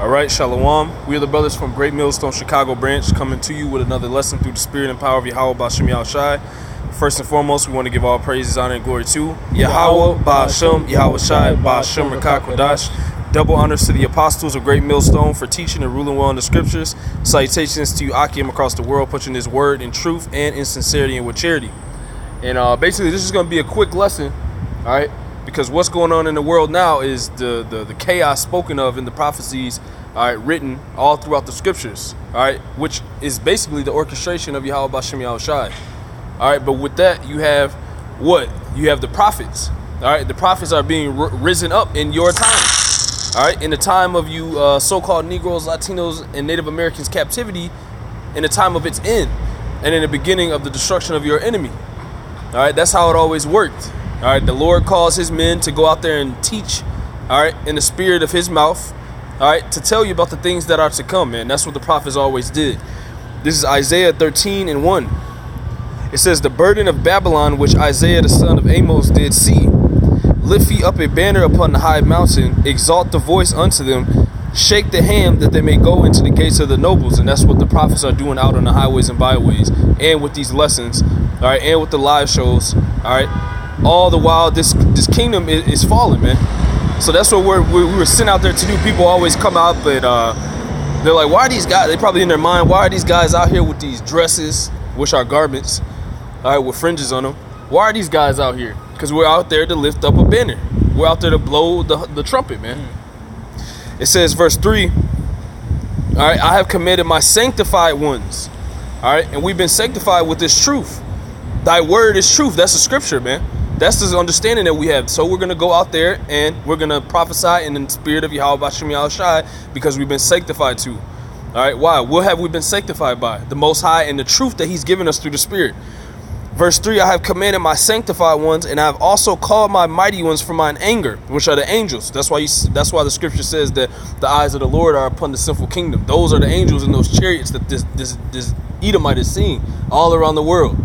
All right, Shalom. We are the brothers from Great Millstone, Chicago branch, coming to you with another lesson through the spirit and power of Yahweh Ba'Shem Yahushai. First and foremost, we want to give all praises, honor, and glory to Yahweh Ba'Shem Yahushai Ba'Shem Rakah Kodash. Double honors to the apostles of Great Millstone for teaching and ruling well in the scriptures. Salutations to you, Akim, across the world, pushing this word in truth and in sincerity and with charity. And basically, this is going to be a quick lesson, all right? Because what's going on in the world now is the chaos spoken of in the prophecies, all right, written all throughout the scriptures, all right, which is basically the orchestration of Yahweh Ba'Shem Yahushai. All right, but with that, you have what? You have the prophets, all right? The prophets are being risen up in your time, all right? In the time of you so-called Negroes, Latinos, and Native Americans captivity, in the time of its end, and in the beginning of the destruction of your enemy, all right? That's how it always worked. All right, the Lord calls his men to go out there and teach, all right, in the spirit of his mouth, all right, to tell you about the things that are to come, man. That's what the prophets always did. This is Isaiah 13:1. It says, the burden of Babylon, which Isaiah the son of Amos did see. Lift ye up a banner upon the high mountain, exalt the voice unto them, shake the hand that they may go into the gates of the nobles. And that's what the prophets are doing out on the highways and byways, and with these lessons, all right, and with the live shows, all right. All the while, this kingdom is falling, man. So that's what we were sent out there to do. People always come out, but they're like, why are these guys? They probably in their mind, why are these guys out here with these dresses, which are garments, all right, with fringes on them? Why are these guys out here? Because we're out there to lift up a banner. We're out there to blow the trumpet, man. It says, verse 3, all right, I have commanded my sanctified ones, all right, and we've been sanctified with this truth. Thy word is truth. That's the scripture, man. That's the understanding that we have. So we're going to go out there and we're going to prophesy in the spirit of Yahweh Ba'Shem Yahushai because we've been sanctified to. All right, why? What have we been sanctified by? The Most High and the truth that he's given us through the spirit. Verse 3, I have commanded my sanctified ones, and I have also called my mighty ones for mine anger, which are the angels. That's why the scripture says that the eyes of the Lord are upon the sinful kingdom. Those are the angels in those chariots that this Edomite is seeing all around the world.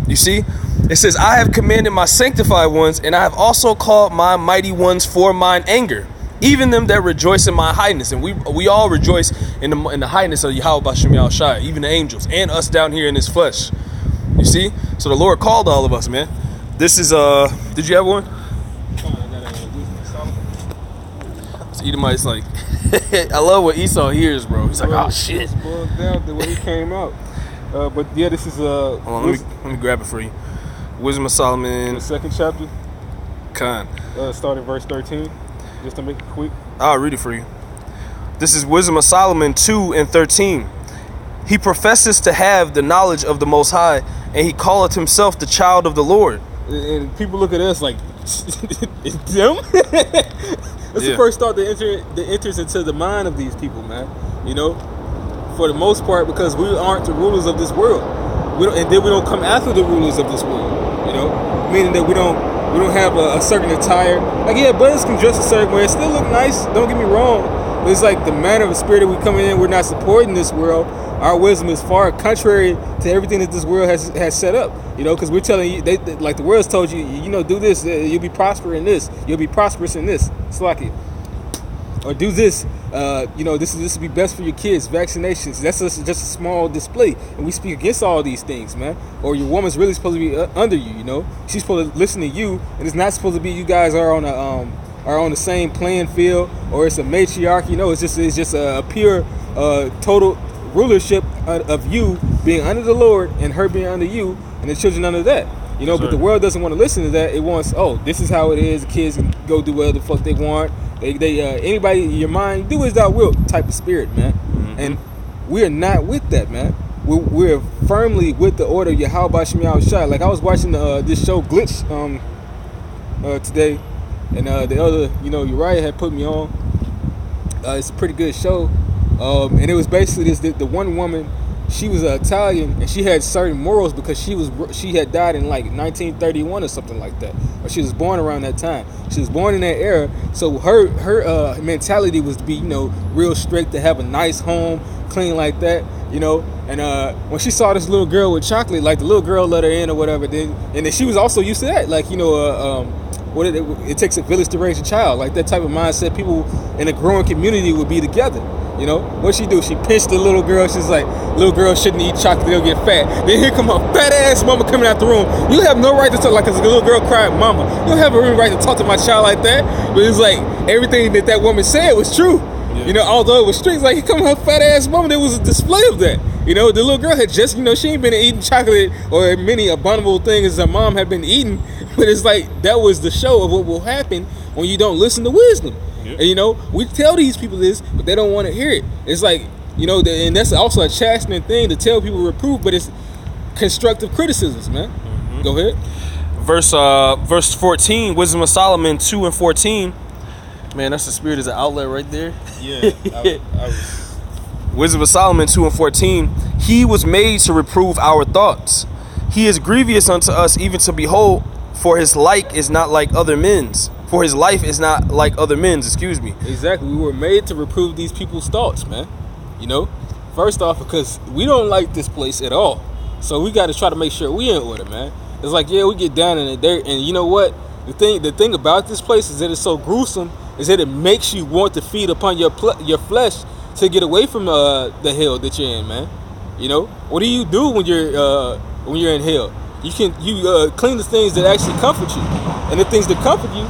You see? It says, I have commanded my sanctified ones, and I have also called my mighty ones for mine anger, even them that rejoice in my highness. And we all rejoice in the highness of Yahweh Ba'Shem Yahushai, even the angels, and us down here in this flesh. You see? So the Lord called all of us, man. This is, did you have one? So Edomite's like, I love what Esau hears, bro. He's like, oh, shit. Bugged out the way he came out. But yeah, this is hold on, let me grab it for you. Wisdom of Solomon, the second chapter. Start at verse 13, just to make it quick. I'll read it for you. This is Wisdom of Solomon 2:13. He professes to have the knowledge of the Most High, and he calleth himself the child of the Lord. And people look at us like, it's them? That's the first thought that enters into the mind of these people, man. You know, for the most part, because we aren't the rulers of this world. And then we don't come after the rulers of this world, you know, meaning that we don't have a certain attire. Like, yeah, brothers can dress a certain way, it still look nice, don't get me wrong, but it's like the manner of the spirit that we come in, we're not supporting this world. Our wisdom is far contrary to everything that this world has set up, you know, because we're telling you, like the world's told you, you know, do this, you'll be prosperous in this, you'll be prosperous in this, it's like it. Or do this, you know, this will be best for your kids, vaccinations. That's just a small display. And we speak against all these things, man. Or your woman's really supposed to be under you, you know. She's supposed to listen to you, and it's not supposed to be you guys are on the same playing field, or it's a matriarchy. No, it's just a pure, total rulership of you being under the Lord and her being under you and the children under that. You know, but the world doesn't want to listen to that. It wants, this is how it is. The kids can go do whatever the fuck they want. They anybody in your mind, do as thou wilt type of spirit, man. Mm-hmm. And we are not with that, man. We're firmly with the order of Yahweh Ba'Shem Yahushai. Like, I was watching this show Glitch today, and the other, you know, Uriah had put me on. It's a pretty good show, and it was basically the one woman. She was Italian, and she had certain morals because she had died in like 1931 or something like that, or she was born around that time. She was born in that era, so her mentality was to be, you know, real strict, to have a nice home, clean like that, you know. And when she saw this little girl with chocolate, like the little girl let her in or whatever, and then she was also used to that, like, you know, it takes a village to raise a child. Like that type of mindset, people in a growing community would be together. You know, what she do? She pinched the little girl. She's like, little girl shouldn't eat chocolate, they'll get fat. Then here come her fat ass mama coming out the room. You have no right to talk like a little girl cried, mama. You don't have a right to talk to my child like that. But it's like everything that woman said was true. Yeah. You know, although it was strict, like here come her fat ass mama. There was a display of that. You know, the little girl had just, you know, she ain't been eating chocolate or many abominable things her mom had been eating. But it's like that was the show of what will happen when you don't listen to wisdom. And, you know, we tell these people this, but they don't want to hear it. It's like, you know, and that's also a chastening thing to tell people reproof, but it's constructive criticisms, man. Mm-hmm. Go ahead. Verse 14, Wisdom of Solomon 2 and 14. Man, that's the spirit as an outlet right there. Yeah. Wisdom of Solomon 2 and 14. He was made to reprove our thoughts. He is grievous unto us even to behold, for his like is not like other men's. For his life is not like other men's, excuse me. Exactly. We were made to reprove these people's thoughts, man. You know? First off, because we don't like this place at all. So we got to try to make sure we in order, man. It's like, yeah, we get down in the dirt. And you know what? The thing about this place is that it's so gruesome, is that it makes you want to feed upon your flesh to get away from the hell that you're in, man. You know? What do you do when you're in hell? You clean the things that actually comfort you. And the things that comfort you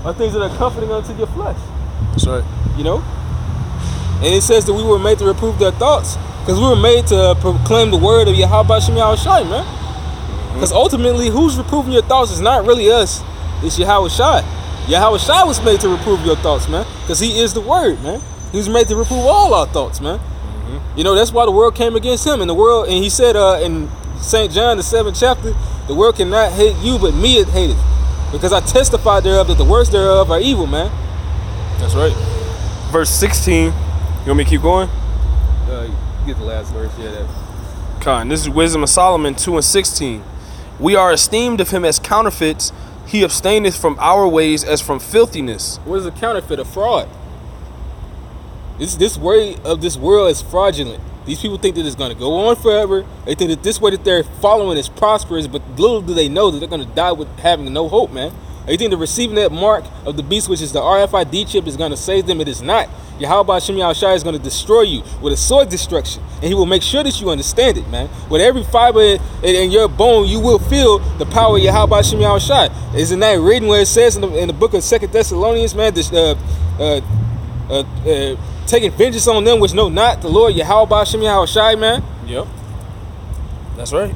are things that are comforting unto your flesh. That's right. You know? And it says that we were made to reprove their thoughts. Because we were made to proclaim the word of Yahweh Shem Yahushai, man. Because ultimately, who's reproving your thoughts is not really us. It's Yahweh Shai. Yahweh Shai was made to reprove your thoughts, man. Because he is the word, man. He was made to reprove all our thoughts, man. Mm-hmm. You know, that's why the world came against him. And he said in St. John, the 7th chapter, the world cannot hate you, but me it hateth. Because I testify thereof that the works thereof are evil, man. That's right. Verse 16. You want me to keep going? Get the last verse, yeah. Con. This is Wisdom of Solomon 2 and 16. We are esteemed of him as counterfeits. He abstaineth from our ways as from filthiness. What is a counterfeit? A fraud. This way of this world is fraudulent. These people think that it's going to go on forever. They think that this way that they're following is prosperous, but little do they know that they're going to die with having no hope, man. They think that receiving that mark of the beast, which is the RFID chip, is going to save them. It is not. Yahweh Shem Yahushai is going to destroy you with a sword destruction, and he will make sure that you understand it, man. With every fiber in your bone, you will feel the power of Yahweh Shem Yahushai. Isn't that written where it says in the book of 2 Thessalonians, man, taking vengeance on them which know not the Lord Yahweh Shem Yahushai, man? Yep. That's right.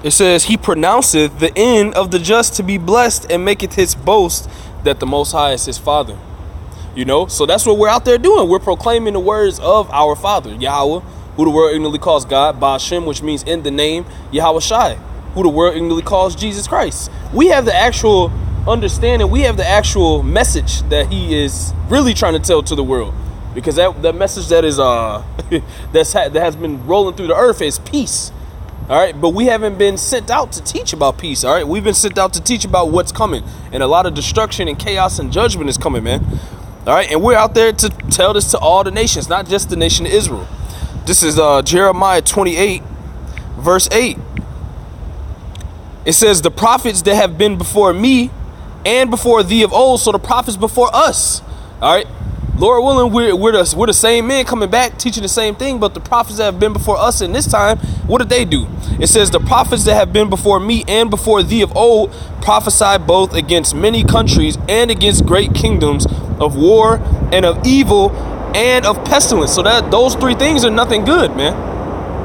It says, he pronounceth the end of the just to be blessed and maketh his boast that the Most High is his Father. You know, so that's what we're out there doing. We're proclaiming the words of our Father, Yahweh, who the world ignorantly calls God, Ba'ashem, which means in the name, Yahweh Shai, who the world ignorantly calls Jesus Christ. We have the actual understanding, we have the actual message that he is really trying to tell to the world. Because that message that is that has been rolling through the earth is peace. All right, but we haven't been sent out to teach about peace. All right, we've been sent out to teach about what's coming, and a lot of destruction and chaos and judgment is coming, man. All right, and we're out there to tell this to all the nations, not just the nation of Israel. This is Jeremiah 28, verse 8. It says, the prophets that have been before me and before thee of old, so the prophets before us. All right, Lord willing, we're the same men coming back teaching the same thing, but the prophets that have been before us in this time, what did they do? It says, the prophets that have been before me and before thee of old prophesy both against many countries and against great kingdoms, of war and of evil and of pestilence. So that those three things are nothing good, man.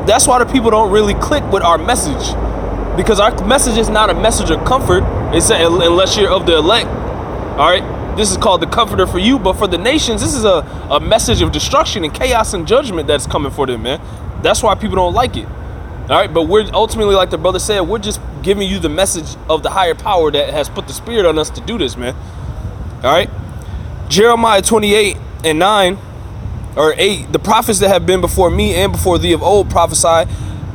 That's why the people don't really click with our message, because our message is not a message of comfort. It's unless you're of the elect. All right. This is called the comforter for you, but for the nations, this is a message of destruction and chaos and judgment that's coming for them, man. That's why people don't like it. All right, but we're ultimately, like the brother said, we're just giving you the message of the higher power that has put the spirit on us to do this, man. All right. Jeremiah 28 and 9 or 8, the prophets that have been before me and before thee of old prophesy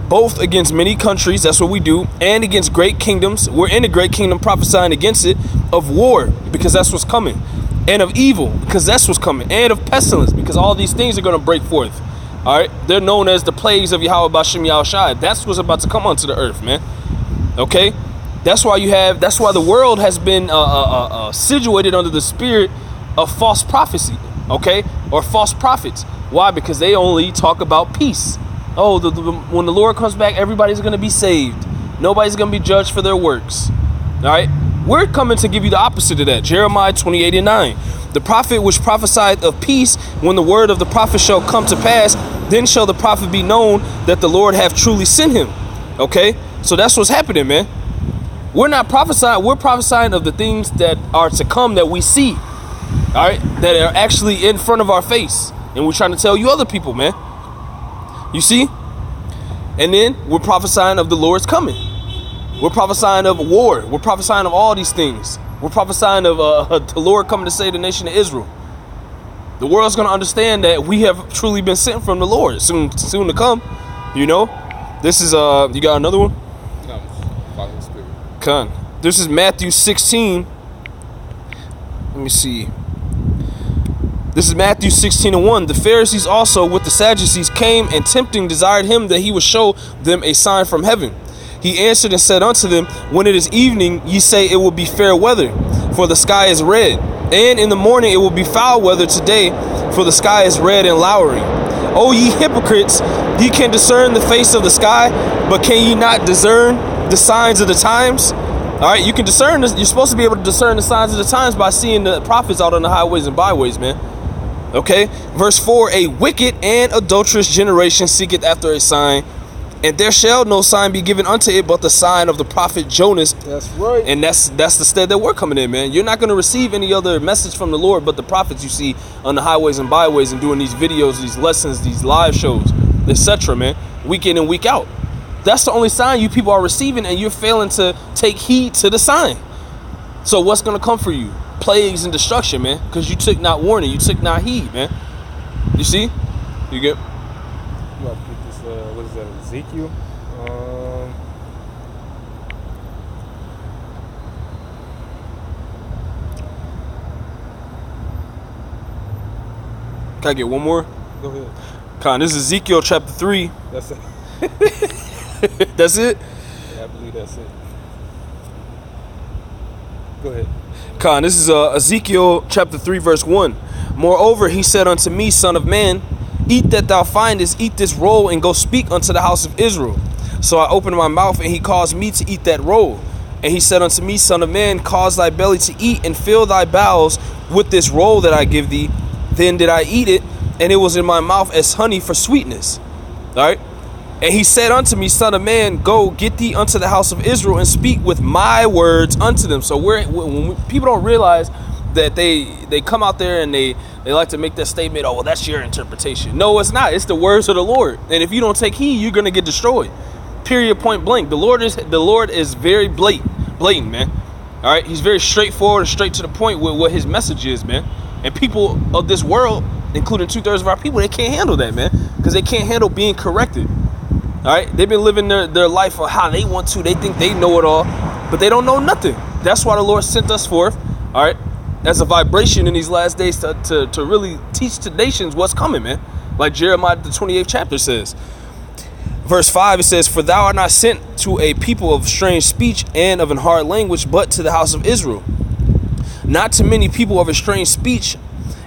both against many countries, that's what we do, and against great kingdoms. We're in a great kingdom prophesying against it, of war, because that's what's coming, and of evil, because that's what's coming, and of pestilence, because all these things are going to break forth. All right, they're known as the plagues of Yahweh Ba'ashem Yahushai. That's what's about to come onto the earth, man. Okay, That's why the world has been situated under the spirit of false prophecy, okay, or false prophets. Why? Because they only talk about peace. Oh, when the Lord comes back, everybody's going to be saved. Nobody's going to be judged for their works. All right, we're coming to give you the opposite of that. Jeremiah 28:9. The prophet which prophesied of peace, when the word of the prophet shall come to pass, then shall the prophet be known that the Lord hath truly sent him. Okay, so that's what's happening, man. We're not prophesying. We're prophesying of the things that are to come that we see. All right, that are actually in front of our face, and we're trying to tell you other people, man. You see? And then we're prophesying of the Lord's coming. We're prophesying of war. We're prophesying of all these things. We're prophesying of the Lord coming to save the nation of Israel. The world's going to understand that we have truly been sent from the Lord soon to come. You know, this is you got another one? No, follow the Spirit. Con. This is Matthew 16. Let me see. This is Matthew 16:1. The Pharisees also with the Sadducees came, and tempting desired him that he would show them a sign from heaven. He answered and said unto them, when it is evening, ye say it will be fair weather, for the sky is red. And in the morning it will be foul weather today, for the sky is red and lowering. O ye hypocrites, ye can discern the face of the sky, but can ye not discern the signs of the times? All right, you can discern this. You're supposed to be able to discern the signs of the times by seeing the prophets out on the highways and byways, man. Okay, verse 4, a wicked and adulterous generation seeketh after a sign, and there shall no sign be given unto it but the sign of the prophet Jonas. That's right. And that's the stead that we're coming in, man. You're not going to receive any other message from the Lord but the prophets you see on the highways and byways and doing these videos, these lessons, these live shows, etc., man, week in and week out. That's the only sign you people are receiving, and you're failing to take heed to the sign. So what's going to come for you? Plagues and destruction, man, because you took not warning, you took not heed, man. You see? You get? You got to get this, what is that, Ezekiel? Can I get one more? Go ahead. Con, this is Ezekiel chapter 3. That's it. That's it? Yeah, I believe that's it. Go ahead. Con, this is Ezekiel chapter 3 verse 1. Moreover, he said unto me, son of man, eat that thou findest, eat this roll, and go speak unto the house of Israel. So I opened my mouth, and he caused me to eat that roll. And he said unto me, son of man, cause thy belly to eat, and fill thy bowels with this roll that I give thee. Then did I eat it, and it was in my mouth as honey for sweetness. All right. And he said unto me, son of man, go get thee unto the house of Israel and speak with my words unto them. So when people don't realize that they come out there and they like to make that statement, oh, well, that's your interpretation. No, it's not. It's the words of the Lord. And if you don't take heed, you're going to get destroyed. Period, point blank. The Lord is very blatant, man. All right. He's very straightforward and straight to the point with what his message is, man. And people of this world, including 2/3 of our people, they can't handle that, man, because they can't handle being corrected. All right, they've been living their life for how they want to. They think they know it all, but they don't know nothing. That's why the Lord sent us forth, all right, as a vibration in these last days to really teach the nations what's coming, man. Like Jeremiah the 28th chapter says. Verse 5, it says, for thou art not sent to a people of strange speech and of an hard language, but to the house of Israel. Not to many people of a strange speech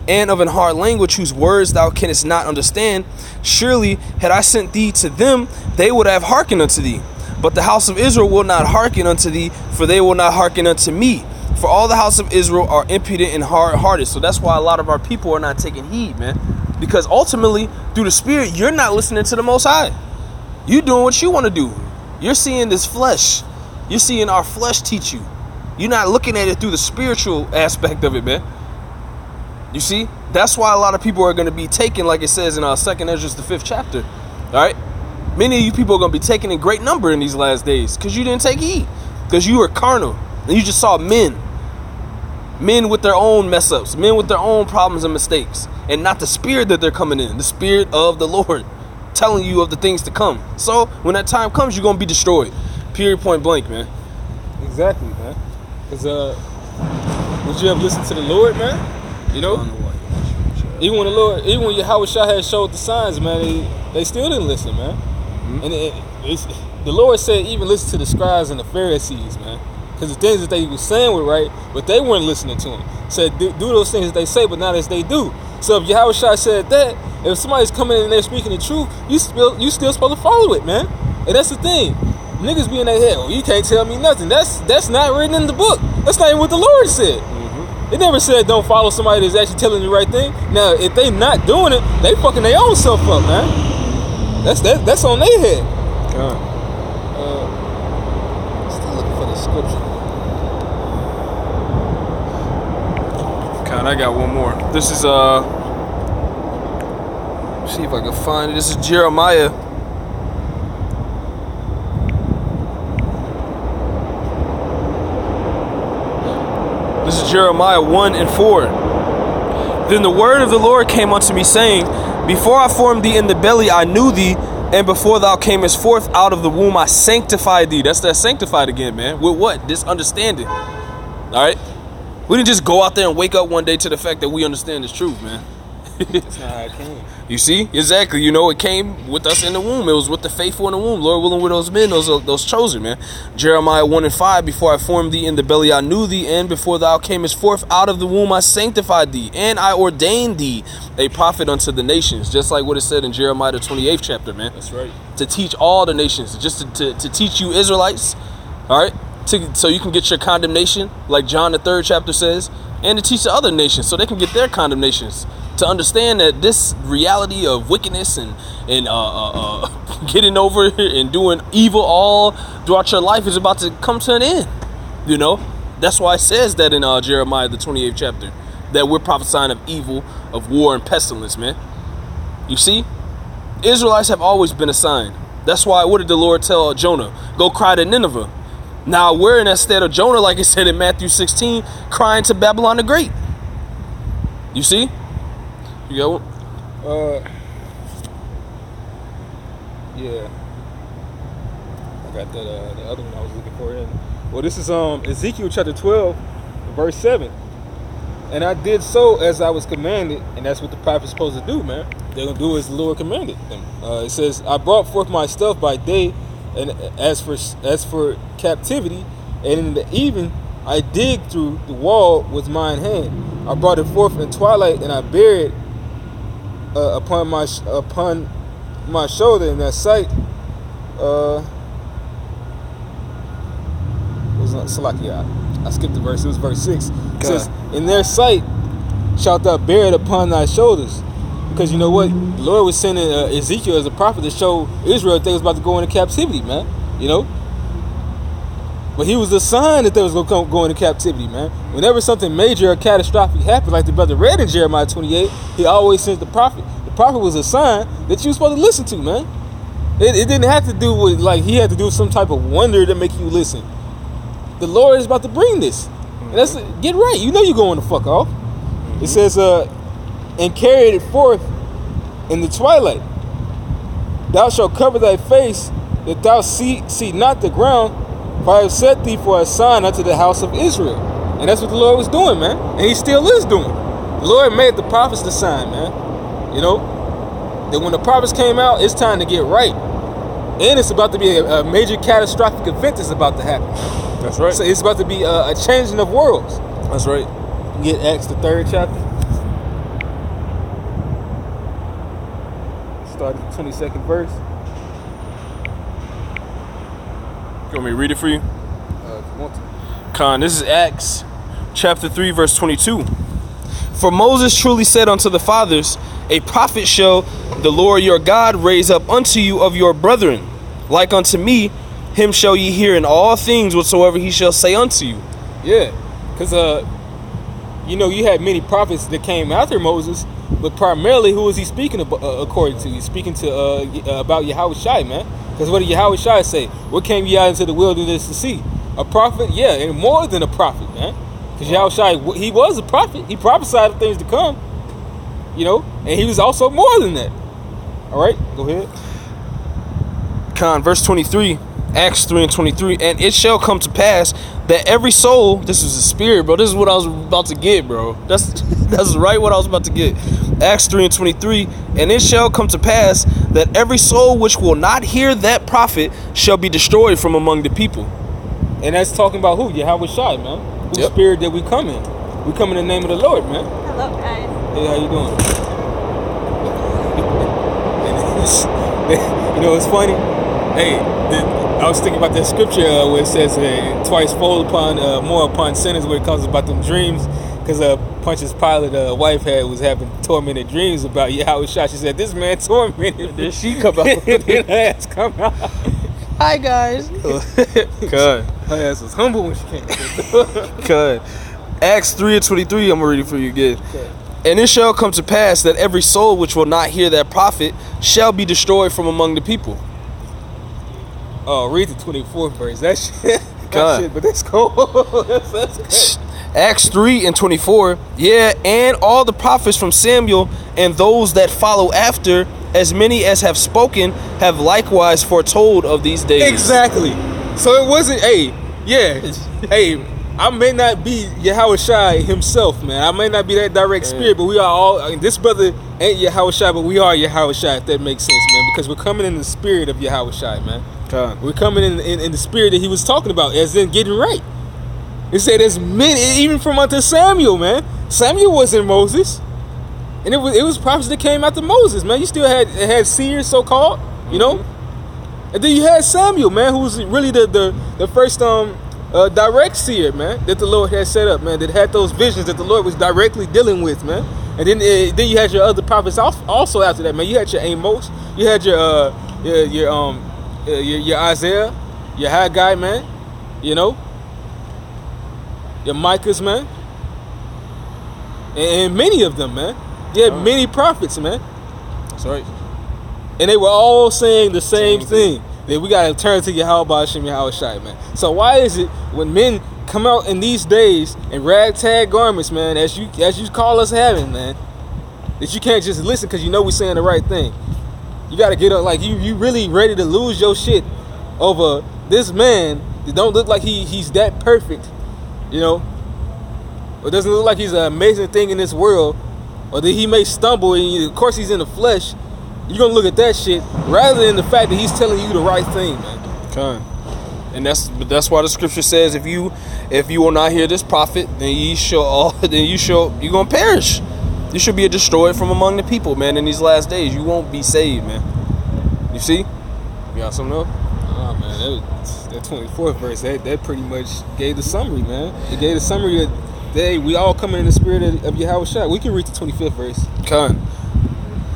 and of an hard language, whose words thou canst not understand. Surely had I sent thee to them, they would have hearkened unto thee. But the house of Israel will not hearken unto thee, for they will not hearken unto me. For all the house of Israel are impudent and hard-hearted. So that's why a lot of our people are not taking heed, man. Because ultimately, through the Spirit, you're not listening to the Most High. You're doing what you want to do. You're seeing this flesh. You're seeing our flesh teach you. You're not looking at it through the spiritual aspect of it, man. You see, that's why a lot of people are going to be taken, like it says in 2 Ezra, the 5th chapter. All right. Many of you people are going to be taken in great number in these last days because you didn't take heed, because you were carnal and you just saw men with their own mess ups, men with their own problems and mistakes, and not the spirit that they're coming in, the spirit of the Lord telling you of the things to come. So when that time comes, you're going to be destroyed. Period, point blank, man. Exactly, man. Because would you ever listen to the Lord, man? You know, even when Yahweh Shah had showed the signs, man, they still didn't listen, man. Mm-hmm. And the Lord said, even listen to the scribes and the Pharisees, man. Because the things that they were saying were right, but they weren't listening to him. Said, do those things that they say, but not as they do. So if Yahushua said that, if somebody's coming in there speaking the truth, you still supposed to follow it, man. And that's the thing. Niggas be in their head, you can't tell me nothing. That's not written in the book. That's not even what the Lord said. It never said don't follow somebody that's actually telling you the right thing. Now, if they not doing it, they fucking their own self up, man. That's on their head. Still looking for the scripture. God, I got one more. This is see if I can find it. This is Jeremiah. This is Jeremiah 1:4. Then the word of the Lord came unto me, saying, Before I formed thee in the belly, I knew thee, and before thou camest forth out of the womb, I sanctified thee. That's that sanctified again, man. With what? This understanding. All right? We didn't just go out there and wake up one day to the fact that we understand this truth, man. That's not how it came. You see? Exactly. You know, it came with us in the womb. It was with the faithful in the womb. Lord willing, with those men, those chosen, man. Jeremiah 1:5, before I formed thee in the belly, I knew thee, and before thou camest forth out of the womb, I sanctified thee, and I ordained thee a prophet unto the nations. Just like what it said in Jeremiah the 28th chapter, man. That's right. To teach all the nations, just to teach you Israelites, all right? So you can get your condemnation, like John the 3rd chapter says, and to teach the other nations so they can get their condemnations. To understand that this reality of wickedness and getting over and doing evil all throughout your life is about to come to an end. You know, that's why it says that in Jeremiah the 28th chapter, that we're prophesying of evil, of war and pestilence, man. You see, Israelites have always been a sign. That's why, what did the Lord tell Jonah? Go cry to Nineveh. Now we're in that state of Jonah, like it said in Matthew 16, crying to Babylon the Great. You see? You got one? Yeah. I got that, the other one I was looking for. Well, this is Ezekiel chapter 12, verse 7. And I did so as I was commanded, and that's what the prophet's supposed to do, man. They're going to do as the Lord commanded them. It says, I brought forth my stuff by day, and as for captivity, and in the evening I digged through the wall with mine hand. I brought it forth in twilight, and I buried upon my shoulder in that sight. Was not Salakia. I skipped the verse. It was verse 6. It says, in their sight shalt thou bear it upon thy shoulders. Because you know what? The Lord was sending Ezekiel as a prophet to show Israel that they was about to go into captivity, man. You know? But he was a sign that they was going to go into captivity, man. Whenever something major or catastrophic happened, like the brother read in Jeremiah 28, he always sent the prophet. The prophet was a sign that you were supposed to listen to, man. It didn't have to do with, like, he had to do some type of wonder to make you listen. The Lord is about to bring this. And that's, get right. You know you're going to fuck off. It says, and carried it forth in the twilight. Thou shalt cover thy face, that thou see not the ground, for I have set thee for a sign unto the house of Israel. And that's what the Lord was doing, man. And he still is doing. The Lord made the prophets the sign, man. You know, that when the prophets came out, it's time to get right. And it's about to be a major catastrophic event that's about to happen. That's right. So it's about to be a changing of worlds. That's right. Get Acts the 3rd chapter. Start at the 22nd verse. You want me to read it for you? If you want to. Khan, this is Acts chapter 3, verse 22. For Moses truly said unto the fathers, a prophet shall the Lord your God raise up unto you of your brethren, like unto me, him shall ye hear in all things whatsoever he shall say unto you. Yeah, because you know, you had many prophets that came after Moses, but primarily who was he speaking according to? He's speaking to about Yahushua, man. Because what did Yahushua say? What came ye out into the wilderness to see? A prophet? Yeah, and more than a prophet, man. Because Yahushua, he was a prophet. He prophesied of things to come, you know, and he was also more than that. All right, go ahead. Khan, verse 23. Acts 3:23, and it shall come to pass that every soul, this is a spirit, bro. This is what I was about to get, bro. That's right what I was about to get. Acts 3:23, and it shall come to pass that every soul which will not hear that prophet shall be destroyed from among the people. And that's talking about who? Yahweh Shai, man. Whose spirit that we come in? We come in the name of the Lord, man. Hello, guys. Hey, how you doing? You know, it's funny. Hey, I was thinking about that scripture where it says twice fold upon more upon sinners, where it comes about them dreams, because Pontius Pilate wife was having tormented dreams about Yahweh Shai. She said, "This man tormented." Then she come out. Then her ass come out. Hi guys. Good. Her ass was humble when she came. Good. Acts 3:23. I'm gonna read it for you again. Okay. And it shall come to pass that every soul which will not hear that prophet shall be destroyed from among the people. Oh, read the 24th verse. That shit. God. Shit, but that's cool. that's good. Acts 3:24. Yeah, and all the prophets from Samuel and those that follow after, as many as have spoken, have likewise foretold of these days. Exactly. So it wasn't, hey, I may not be Yahweh Shai himself, man. I may not be that direct spirit, but we are all, I mean, this brother ain't Yahweh Shai, but we are Yahweh Shai, if that makes sense, man. Because we're coming in the spirit of Yahweh Shai, man. God. We're coming in the spirit that he was talking about, as in getting right. It said there's many, even from unto Samuel, man. Samuel wasn't Moses. And it was prophets that came after Moses, man. You still had seers, so-called, you know? And then you had Samuel, man, who was really the first direct seer, man, that the Lord had set up, man, that had those visions that the Lord was directly dealing with, man. And then you had your other prophets also after that, man. You had your Amos, you had your Isaiah, your Haggai, man, you know, your Micahs, man, and many of them, man. You had many prophets, man. That's right. And they were all saying the same thing, that we got to turn to Yahweh Hashem Yahweh Shai, man. So why is it when men come out in these days in ragtag garments, man, as you call us having, man, that you can't just listen because you know we're saying the right thing? You got to get up, like you really ready to lose your shit over this man that don't look like he's that perfect, you know? Or doesn't look like he's an amazing thing in this world, or that he may stumble, and of course he's in the flesh. You're going to look at that shit rather than the fact that he's telling you the right thing, man. Okay. And that's why the scripture says if you will not hear this prophet, then you're going to perish. You should be destroyed from among the people, man, in these last days. You won't be saved, man. You see? You got something else? Oh, man, that 24th verse, that pretty much gave the summary, man. It gave the summary that we all come in the spirit of Yahweh Shai. We can read the 25th verse. Okay.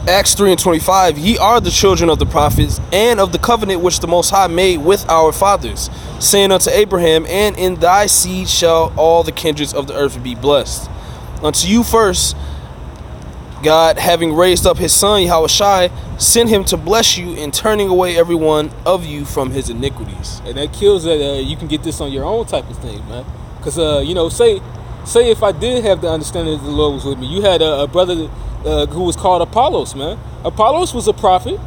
Acts 3:25, ye are the children of the prophets, and of the covenant which the Most High made with our fathers, saying unto Abraham, and in thy seed shall all the kindreds of the earth be blessed. Unto you first, God, having raised up his son, Yahweh Shai, sent him to bless you in turning away every one of you from his iniquities. And that kills that you can get this on your own type of thing, man. Because, you know, say if I did have the understanding that the Lord was with me, you had a brother who was called Apollos, man. Apollos was a prophet,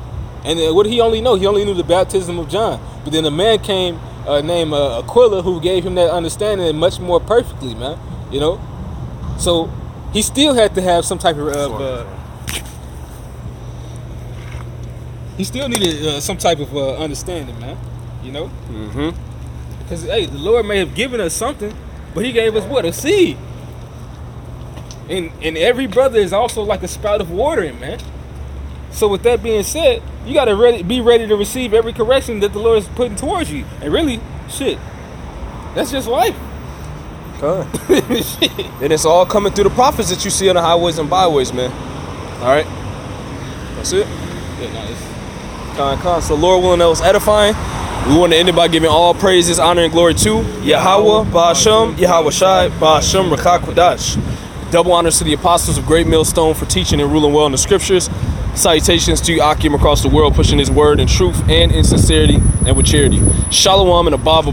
and what did he only know? He only knew the baptism of John. But then a man came named Aquila who gave him that understanding much more perfectly, man. You know? So he still had to have some type of he still needed some type of understanding, man. You know? Mm-hmm. Because, hey, the Lord may have given us something, but he gave us what? A seed. And every brother is also like a spout of watering, man. So with that being said, you got to be ready to receive every correction that the Lord is putting towards you. And really, shit, that's just life. Okay. And it's all coming through the prophets that you see on the highways and byways, man. All right. That's it. Yeah, nice. So Lord willing, that was edifying. We want to end it by giving all praises, honor, and glory to Yahweh, Ba'ashem, Yahweh Shai, Ba'ashem, Rakah Kodash. Double honors to the apostles of Great Millstone for teaching and ruling well in the scriptures. Salutations to you, Akim, across the world, pushing his word in truth and in sincerity and with charity. Shalom and above.